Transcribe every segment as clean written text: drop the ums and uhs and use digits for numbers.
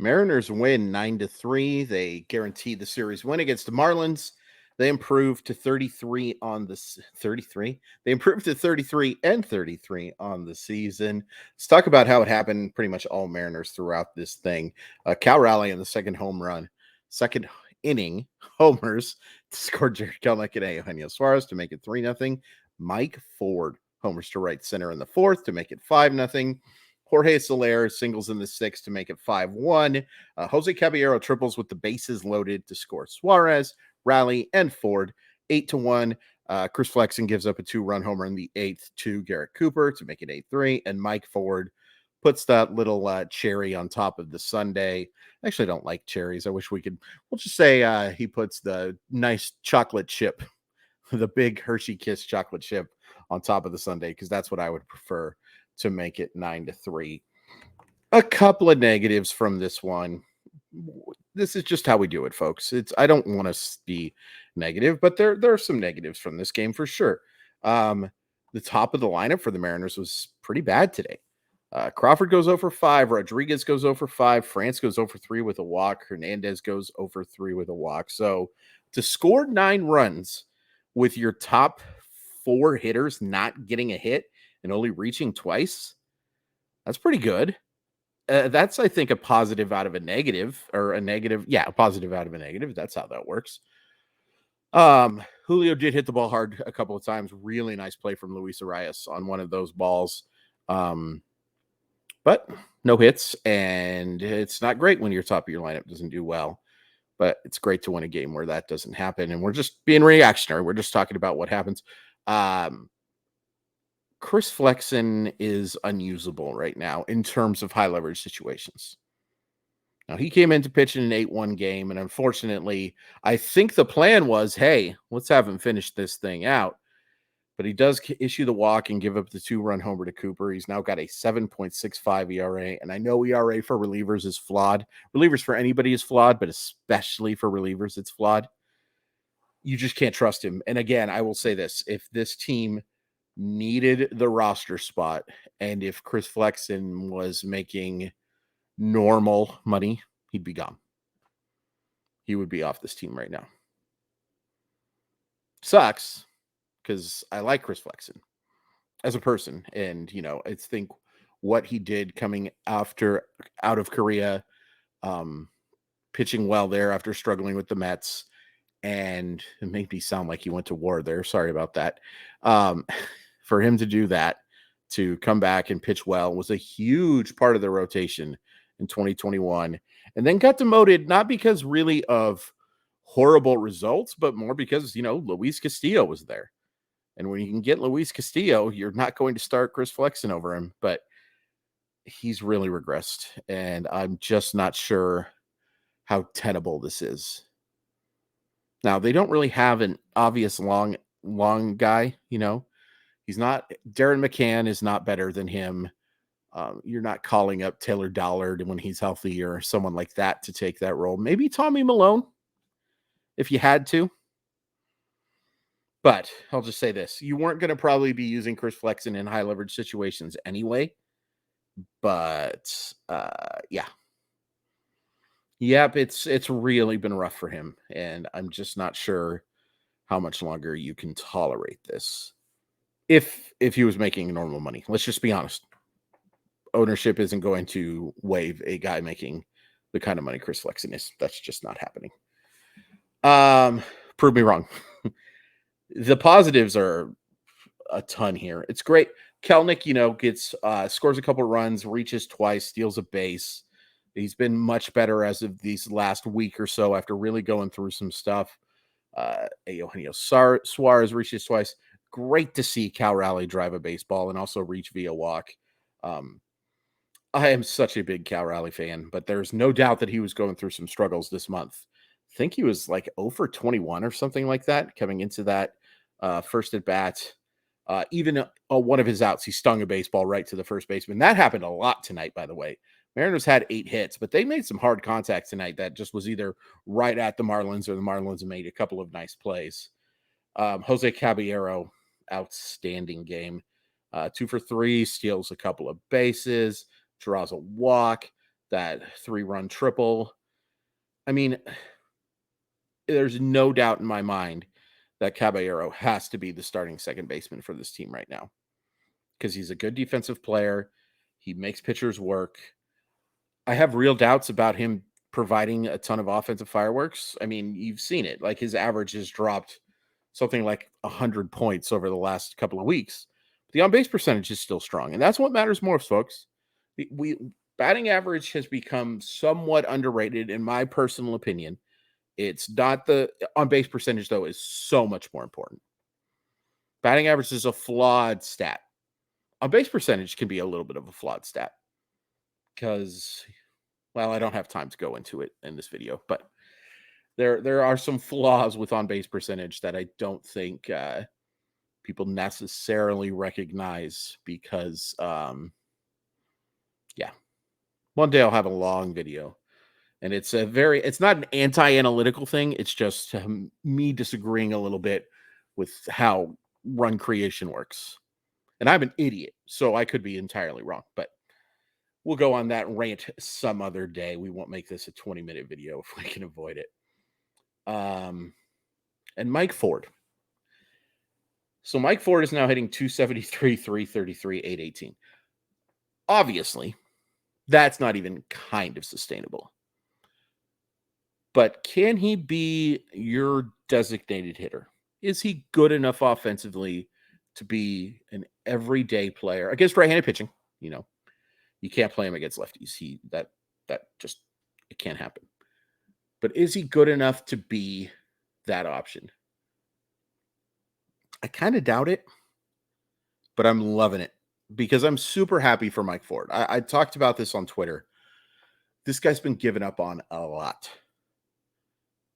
Mariners win 9-3. They guarantee the series win against the Marlins. They improved to 33 on the 33. They improved to 33 and 33 on the season. Let's talk about how it happened. Pretty much all Mariners throughout this thing. Cal Raleigh in the second home run, second inning homers to score Jared Kelenic and Eugenio Suarez to make it 3-0. Mike Ford homers to right center in the fourth to make it 5-0. Jorge Soler singles in the sixth to make it 5-1. Jose Caballero triples with the bases loaded to score Suarez, Raleigh, and Ford 8-1. Chris Flexen gives up a 2-run homer in the eighth to Garrett Cooper to make it 8-3. And Mike Ford puts that little cherry on top of the sundae. I actually don't like cherries. I wish we'll just say he puts the nice chocolate chip, the big Hershey Kiss chocolate chip on top of the sundae, because that's what I would prefer to make it 9-3. A couple of negatives from this one. This is just how we do it, folks. I don't want to be negative, but there are some negatives from this game for sure. The top of the lineup for the Mariners was pretty bad today. Crawford goes 0 for 5. Rodriguez goes 0 for 5. France goes 0 for 3 with a walk. Hernandez goes 0 for 3 with a walk. So to score 9 runs with your top 4 hitters not getting a hit and only reaching twice, that's pretty good. That's, I think, a positive out of a negative, or a negative. Yeah, a positive out of a negative. That's how that works. Julio did hit the ball hard a couple of times. Really nice play from Luis Arias on one of those balls. But no hits, and it's not great when your top of your lineup doesn't do well. But it's great to win a game where that doesn't happen, and we're just being reactionary. We're just talking about what happens. Chris Flexen is unusable right now in terms of high leverage situations. Now, he came in to pitch in an 8-1 game, and unfortunately, I think the plan was, hey, let's have him finish this thing out. But he does issue the walk and give up the 2-run homer to Cooper. He's now got a 7.65 ERA, and I know ERA for relievers is flawed. Relievers for anybody is flawed, but especially for relievers, it's flawed. You just can't trust him. And again, I will say this. If this team needed the roster spot, and if Chris Flexen was making normal money, he'd be gone. He would be off this team right now. Sucks, because I like Chris Flexen as a person, and I think what he did coming out of Korea, pitching well there after struggling with the Mets, and it made me sound like he went to war there. Sorry about that. For him to do that, to come back and pitch well, was a huge part of the rotation in 2021, and then got demoted, not because really of horrible results, but more because, Luis Castillo was there. And when you can get Luis Castillo, you're not going to start Chris Flexen over him, but he's really regressed, and I'm just not sure how tenable this is. Now, they don't really have an obvious long guy, He's not, Darren McCann is not better than him. You're not calling up Taylor Dollard when he's healthy or someone like that to take that role. Maybe Tommy Malone, if you had to. But I'll just say this. You weren't going to probably be using Chris Flexen in high leverage situations anyway. But, yeah. Yep, it's really been rough for him. And I'm just not sure how much longer you can tolerate this. If he was making normal money. Let's just be honest. Ownership isn't going to waive a guy making the kind of money Chris Flexen is. That's just not happening. Prove me wrong. The positives are a ton here. It's great. Kelenic, gets scores a couple runs, reaches twice, steals a base. He's been much better as of these last week or so after really going through some stuff. Eugenio Suarez reaches twice. Great to see Cal Raleigh drive a baseball and also reach via walk. I am such a big Cal Raleigh fan, but there's no doubt that he was going through some struggles this month. I think he was like 0 for 21 or something like that coming into that first at bat. Even one of his outs, he stung a baseball right to the first baseman. That happened a lot tonight, by the way. Mariners had 8 hits, but they made some hard contact tonight that just was either right at the Marlins or the Marlins made a couple of nice plays. Jose Caballero, outstanding game. 2 for 3, steals a couple of bases, draws a walk. that 3-run triple. I mean, there's no doubt in my mind that Caballero has to be the starting second baseman for this team right now because he's a good defensive player. He makes pitchers work. I have real doubts about him providing a ton of offensive fireworks. I mean, you've seen it. Like his average has dropped something like 100 points over the last couple of weeks. The on-base percentage is still strong, and that's what matters most, folks. We batting average has become somewhat underrated, in my personal opinion. It's not the on-base percentage, though, is so much more important. Batting average is a flawed stat. On-base percentage can be a little bit of a flawed stat because, well, I don't have time to go into it in this video, but there are some flaws with on-base percentage that I don't think people necessarily recognize because, yeah, one day I'll have a long video, and it's not an anti-analytical thing. It's just me disagreeing a little bit with how run creation works. And I'm an idiot, so I could be entirely wrong, but we'll go on that rant some other day. We won't make this a 20-minute video if we can avoid it. And Mike Ford. So Mike Ford is now hitting 273, 333, 818. Obviously, that's not even kind of sustainable. But can he be your designated hitter? Is he good enough offensively to be an everyday player against right-handed pitching? You know, you can't play him against lefties. That just, it can't happen. But is he good enough to be that option? I kind of doubt it, but I'm loving it because I'm super happy for Mike Ford. I talked about this on Twitter. This guy's been given up on a lot.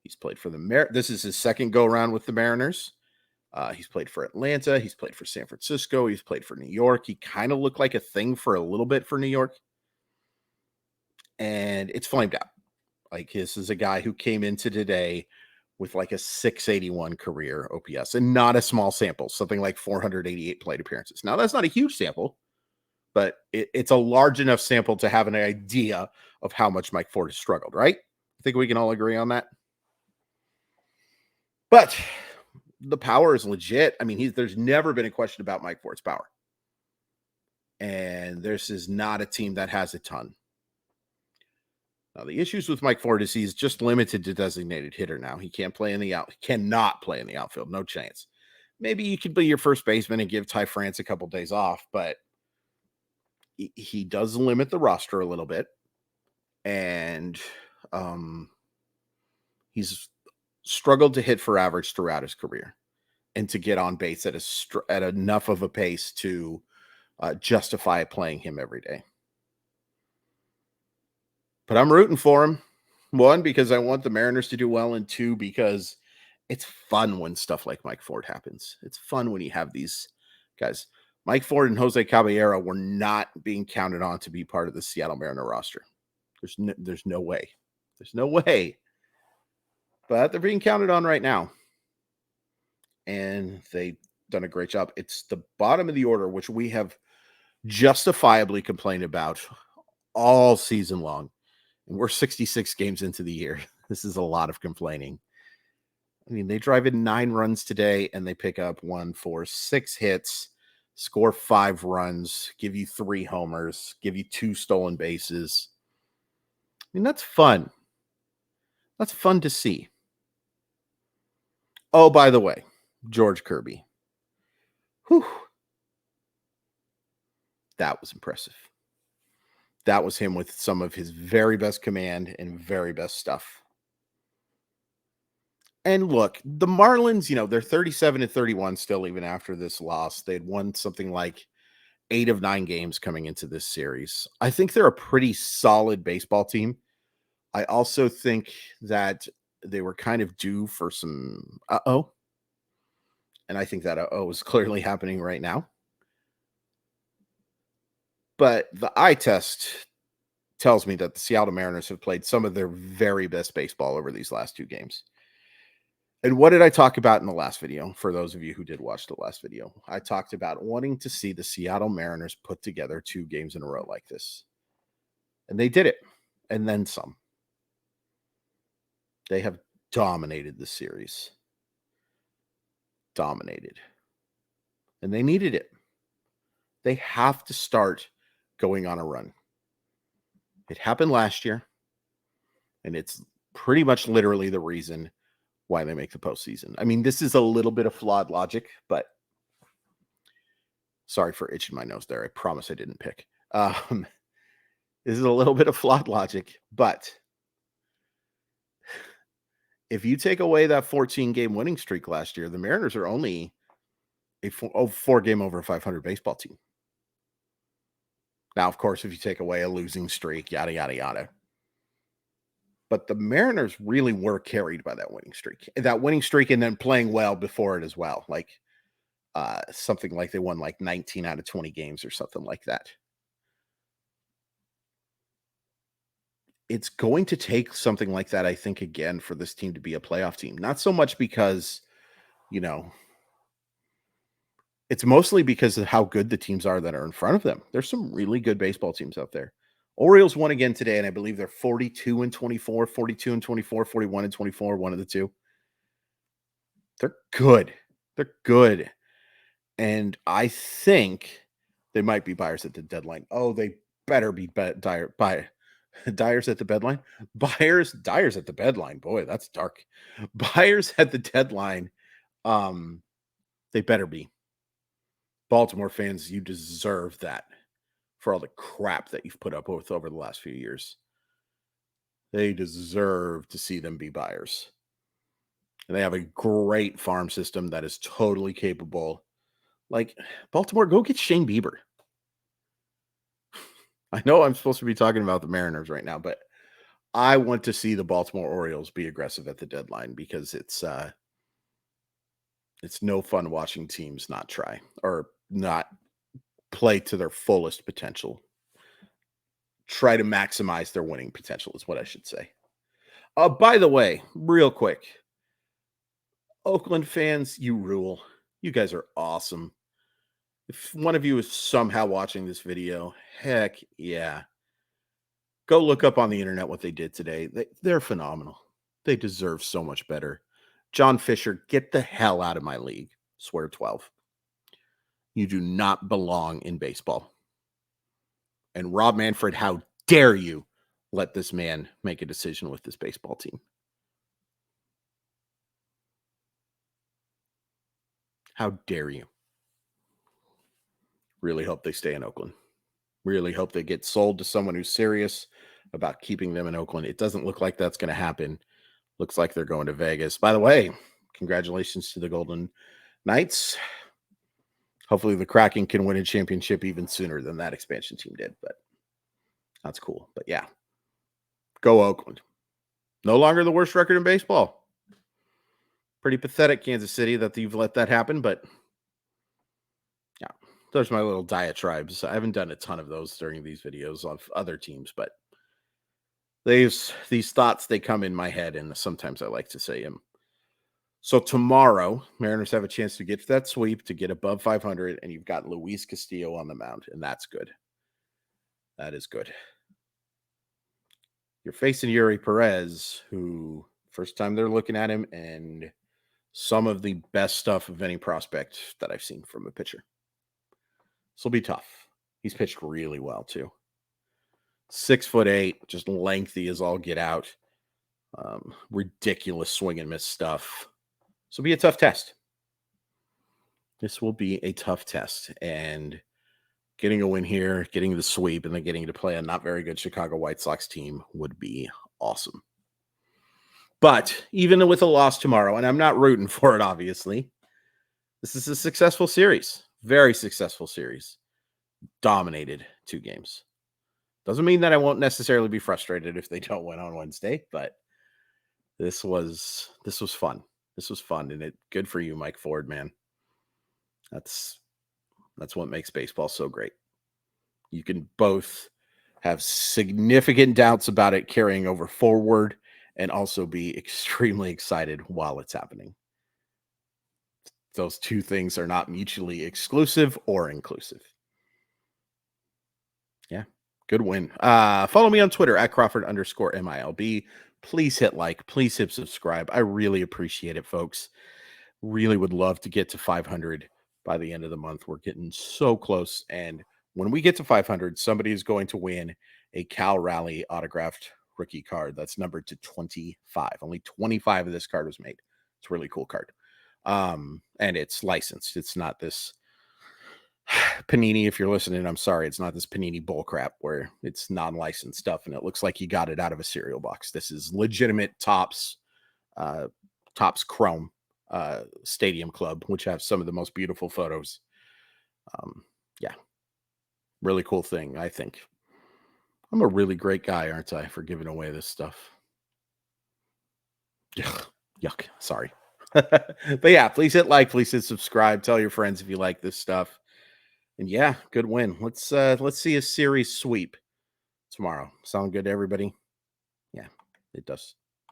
He's played for the This is his second go around with the Mariners. He's played for Atlanta. He's played for San Francisco. He's played for New York. He kind of looked like a thing for a little bit for New York. And it's flamed out. Like, this is a guy who came into today with like a 681 career OPS and not a small sample, something like 488 plate appearances. Now, that's not a huge sample, but it's a large enough sample to have an idea of how much Mike Ford has struggled, right? I think we can all agree on that. But the power is legit. I mean, there's never been a question about Mike Ford's power. And this is not a team that has a ton. Now, the issues with Mike Ford is he's just limited to designated hitter now. He cannot play in the outfield. No chance. Maybe you could be your first baseman and give Ty France a couple days off, but he does limit the roster a little bit. And he's struggled to hit for average throughout his career and to get on base at enough of a pace to justify playing him every day. But I'm rooting for him. One, because I want the Mariners to do well, and two, because it's fun when stuff like Mike Ford happens. It's fun when you have these guys. Mike Ford and Jose Caballero were not being counted on to be part of the Seattle Mariner roster. There's no way. There's no way. But they're being counted on right now. And they've done a great job. It's the bottom of the order, which we have justifiably complained about all season long. And we're 66 games into the year. This is a lot of complaining. I mean, they drive in 9 runs today, and they pick up 6 hits, score 5 runs, give you 3 homers, give you 2 stolen bases. I mean, that's fun. That's fun to see. Oh, by the way, George Kirby. Whew. That was impressive. That was him with some of his very best command and very best stuff. And look, the Marlins, they're 37-31 still, even after this loss. They'd won something like 8 of 9 games coming into this series. I think they're a pretty solid baseball team. I also think that they were kind of due for some uh-oh. And I think that uh-oh is clearly happening right now. But the eye test tells me that the Seattle Mariners have played some of their very best baseball over these last 2 games. And what did I talk about in the last video? For those of you who did watch the last video, I talked about wanting to see the Seattle Mariners put together 2 games in a row like this. And they did it. and then some. They have dominated the series. Dominated. And they needed it. They have to start going on a run. It happened last year, and it's pretty much literally the reason why they make the postseason. I mean, this is a little bit of flawed logic, but sorry for itching my nose there. I promise I didn't pick. This is a little bit of flawed logic, but if you take away that 14-game winning streak last year, the Mariners are only a 4-game over 500 baseball team. Now, of course, if you take away a losing streak, yada, yada, yada. But the Mariners really were carried by that winning streak. That winning streak and then playing well before it as well. Like something like they won like 19 out of 20 games or something like that. It's going to take something like that, I think, again, for this team to be a playoff team. Not so much because, it's mostly because of how good the teams are that are in front of them. There's some really good baseball teams out there. Orioles won again today, and I believe they're 42-24, 42-24, 41-24, one of the two. They're good. They're good. And I think they might be buyers at the deadline. Oh, they better be Dyers at the deadline. Dyers at the deadline. Boy, that's dark. Buyers at the deadline. They better be. Baltimore fans, you deserve that for all the crap that you've put up with over the last few years. They deserve to see them be buyers. And they have a great farm system that is totally capable. Like, Baltimore, go get Shane Bieber. I know I'm supposed to be talking about the Mariners right now, but I want to see the Baltimore Orioles be aggressive at the deadline because it's no fun watching teams not try or not play to their fullest potential. Try to maximize their winning potential is what I should say. By the way, real quick, Oakland fans, you rule. You guys are awesome. If one of you is somehow watching this video, heck yeah. Go look up on the internet what they did today. They're phenomenal. They deserve so much better. John Fisher, get the hell out of my league. Swear 12. You do not belong in baseball. And Rob Manfred, how dare you let this man make a decision with this baseball team? How dare you? Really hope they stay in Oakland. Really hope they get sold to someone who's serious about keeping them in Oakland. It doesn't look like that's going to happen. Looks like they're going to Vegas. By the way, congratulations to the Golden Knights. Hopefully the Kraken can win a championship even sooner than that expansion team did, but that's cool. But yeah, go Oakland. No longer the worst record in baseball. Pretty pathetic, Kansas City, that you've let that happen, but yeah, those are my little diatribes. I haven't done a ton of those during these videos of other teams, but these thoughts, they come in my head, and sometimes I like to say them. So tomorrow, Mariners have a chance to get to that sweep, to get above 500, and you've got Luis Castillo on the mound, and that's good. That is good. You're facing Yuri Perez, who first time they're looking at him, and some of the best stuff of any prospect that I've seen from a pitcher. This will be tough. He's pitched really well, too. 6'8", just lengthy as all get out. Ridiculous swing and miss stuff. This will be a tough test. This will be a tough test. And getting a win here, getting the sweep, and then getting to play a not very good Chicago White Sox team would be awesome. But even with a loss tomorrow, and I'm not rooting for it, obviously, this is a successful series. Very successful series. Dominated 2 games. Doesn't mean that I won't necessarily be frustrated if they don't win on Wednesday, but this was fun. This was fun, and good for you, Mike Ford, man. That's what makes baseball so great. You can both have significant doubts about it carrying over forward and also be extremely excited while it's happening. Those two things are not mutually exclusive or inclusive. Yeah. Good win. Follow me on Twitter at Crawford_MILB. Please hit like. Please hit subscribe. I really appreciate it, folks. Really would love to get to 500 by the end of the month. We're getting so close. And when we get to 500, somebody is going to win a Cal Raleigh autographed rookie card that's numbered to 25. Only 25 of this card was made. It's a really cool card. And it's licensed. It's not this Panini. If you're listening, I'm sorry. It's not this Panini bull crap where it's non-licensed stuff and it looks like you got it out of a cereal box. This is legitimate Topps Chrome Stadium Club, which have some of the most beautiful photos. Yeah, really cool thing. I think I'm a really great guy, aren't I, for giving away this stuff? Yuck. Sorry. But yeah, please hit like, please hit subscribe, tell your friends if you like this stuff. And yeah, good win. Let's see a series sweep tomorrow. Sound good to everybody? Yeah, it does.